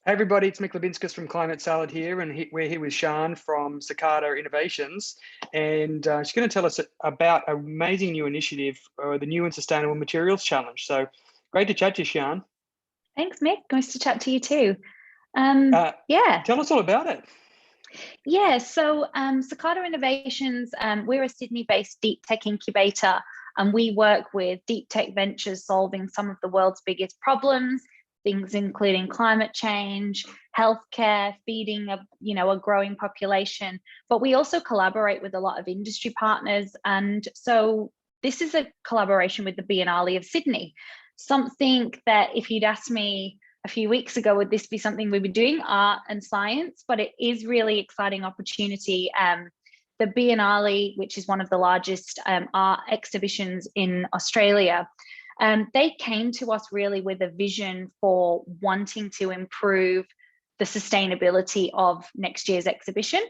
Hey everybody, it's Mick Lebinskas from Climate Salad here, and we're here with Sian from Cicada Innovations, and she's going to tell us about an amazing new initiative, the New and Sustainable Materials Challenge. So great to chat to you, Sian. Thanks, Mick. Nice to chat to you too. Yeah. Tell us all about it. So Cicada Innovations, we're a Sydney-based deep tech incubator, and we work with deep tech ventures solving some of the world's biggest problems, things including climate change, healthcare, feeding a growing population. But we also collaborate with a lot of industry partners, and so this is a collaboration with the Biennale of Sydney. Something that if you'd asked me a few weeks ago, would this be something we'd be doing, art and science? But it is really exciting opportunity. The Biennale, which is one of the largest art exhibitions in Australia, they came to us really with a vision for wanting to improve the sustainability of next year's exhibition.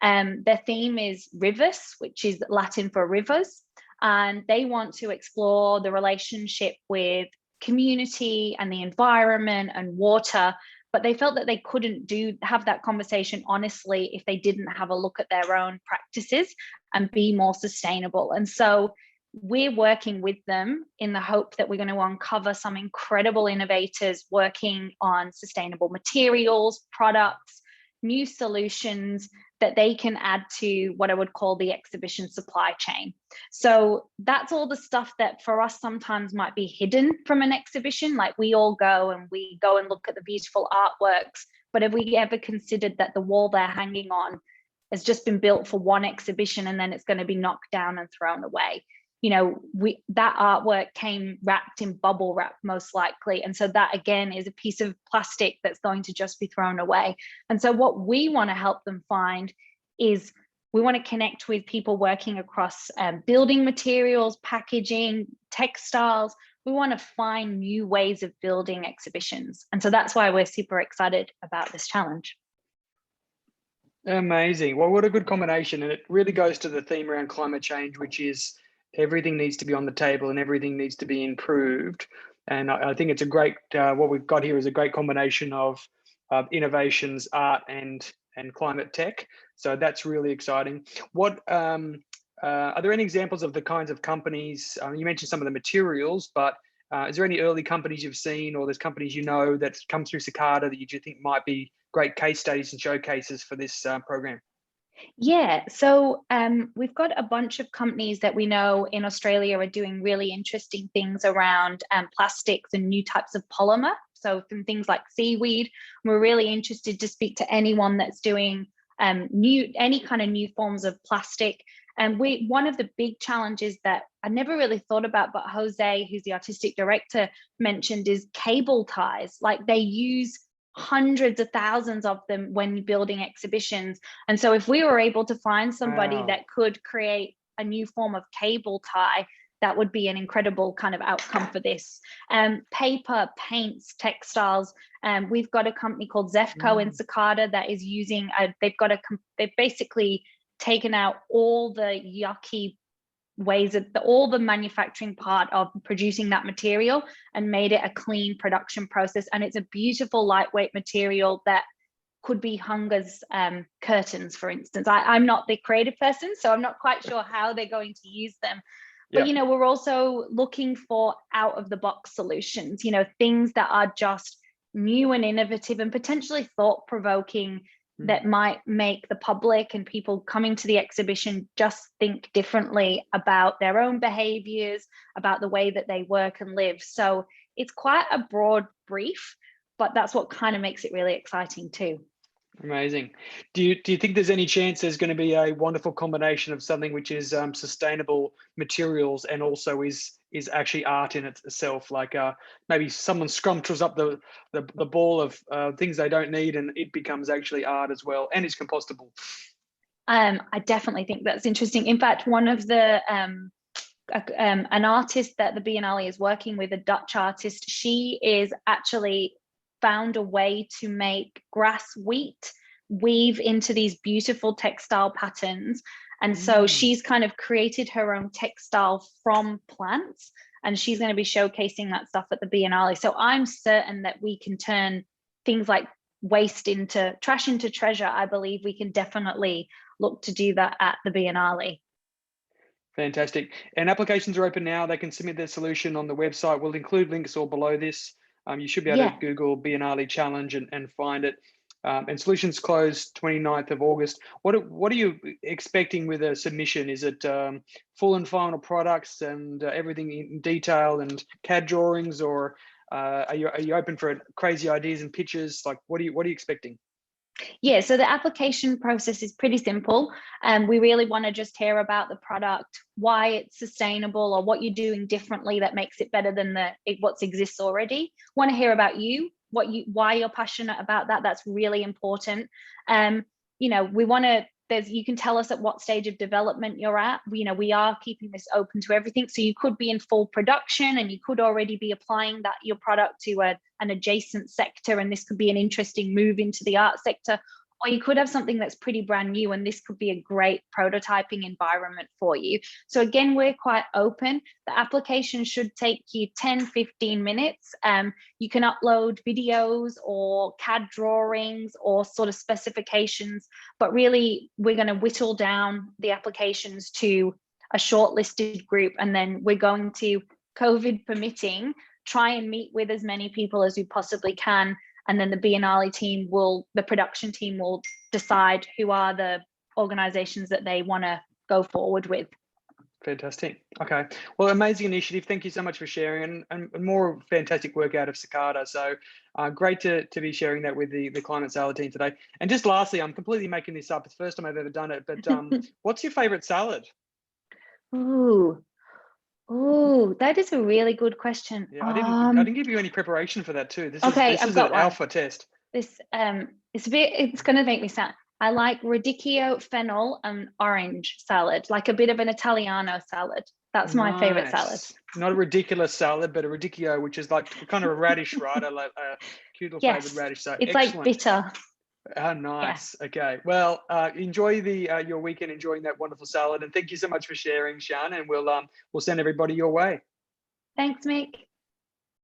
Their theme is Rivers, which is Latin for rivers, and they want to explore the relationship with community and the environment and water, but they felt that they couldn't have that conversation honestly if they didn't have a look at their own practices and be more sustainable. And so we're working with them in the hope that we're going to uncover some incredible innovators working on sustainable materials, products, new solutions that they can add to what I would call the exhibition supply chain. So that's all the stuff that for us sometimes might be hidden from an exhibition. Like we all go and look at the beautiful artworks, but have we ever considered that the wall they're hanging on has just been built for one exhibition and then it's going to be knocked down and thrown away? That artwork came wrapped in bubble wrap most likely, and so that again is a piece of plastic that's going to just be thrown away. And so what we want to help them find is we want to connect with people working across building materials, packaging, textiles. We want to find new ways of building exhibitions, and so that's why we're super excited about this challenge. Amazing. Well, what a good combination, and it really goes to the theme around climate change, which is everything needs to be on the table and everything needs to be improved. And I think it's a great, what we've got here is a great combination of innovations, art and climate tech. So that's really exciting. What are there any examples of the kinds of companies, you mentioned some of the materials, but is there any early companies you've seen, or there's companies you know that's come through Cicada that you think might be great case studies and showcases for this program? Yeah, so we've got a bunch of companies that we know in Australia are doing really interesting things around plastics and new types of polymer. So from things like seaweed, we're really interested to speak to anyone that's doing any kind of new forms of plastic. And one of the big challenges that I never really thought about, but Jose, who's the artistic director, mentioned is cable ties. Like they use hundreds of thousands of them when building exhibitions. And so if we were able to find somebody that could create a new form of cable tie, that would be an incredible kind of outcome for this. Paper, paints, textiles. We've got a company called Zefco in Cicada that is using, they've basically taken out all the yucky ways of all the manufacturing part of producing that material and made it a clean production process. And it's a beautiful lightweight material that could be hung as curtains, for instance. I'm not the creative person, so I'm not quite sure how they're going to use them. But, we're also looking for out of the box solutions, things that are just new and innovative and potentially thought provoking that might make the public and people coming to the exhibition just think differently about their own behaviors, about the way that they work and live. So it's quite a broad brief, but that's what kind of makes it really exciting too. Amazing. Do you think there's any chance there's going to be a wonderful combination of something which is sustainable materials and also is actually art in itself? Like maybe someone scrumptious up the ball of things they don't need and it becomes actually art as well, and it's compostable. I definitely think that's interesting. In fact, one of the an artist that the Biennale is working with, a Dutch artist, she is actually found a way to make grass wheat weave into these beautiful textile patterns. And so she's kind of created her own textile from plants, and she's going to be showcasing that stuff at the Biennale. So I'm certain that we can turn things like trash into treasure, I believe we can definitely look to do that at the Biennale. Fantastic. And applications are open now. They can submit their solution on the website. We'll include links all below this. You should be able to Google Biennale Challenge and find it. And solutions close 29th of August. What are you expecting with a submission? Is it full and final products and everything in detail and CAD drawings, or are you open for crazy ideas and pitches? Like, what are you expecting? Yeah, so the application process is pretty simple. We really want to just hear about the product, why it's sustainable, or what you're doing differently that makes it better than what exists already. Want to hear about you, why you're passionate about that. That's really important. We want to. You can tell us at what stage of development you're at. We are keeping this open to everything. So you could be in full production and you could already be applying your product to an adjacent sector, and this could be an interesting move into the art sector. Or you could have something that's pretty brand new, and this could be a great prototyping environment for you. So again, we're quite open. The application should take you 10-15 minutes. You can upload videos or CAD drawings or sort of specifications, but really we're going to whittle down the applications to a shortlisted group, and then we're going to, COVID permitting, try and meet with as many people as we possibly can. And then the Biennale team the production team will decide who are the organizations that they want to go forward with. Fantastic. Okay. Well, amazing initiative. Thank you so much for sharing, and more fantastic work out of Cicada. So great to be sharing that with the Climate Salad team today. And just lastly, I'm completely making this up. It's the first time I've ever done it, but what's your favorite salad? Oh, that is a really good question. Yeah, I didn't give you any preparation for that too. This is an alpha test. This it's going to make me sad. I like radicchio, fennel, and orange salad, like a bit of an Italiano salad. That's my favorite salad. Not a ridiculous salad, but a radicchio, which is like kind of a radish, right? A cute little flavored radish. So it's excellent. like bitter. Oh, nice. Yeah. Okay. Well, enjoy your weekend, enjoying that wonderful salad, and thank you so much for sharing, Sian. And we'll send everybody your way. Thanks, Mick.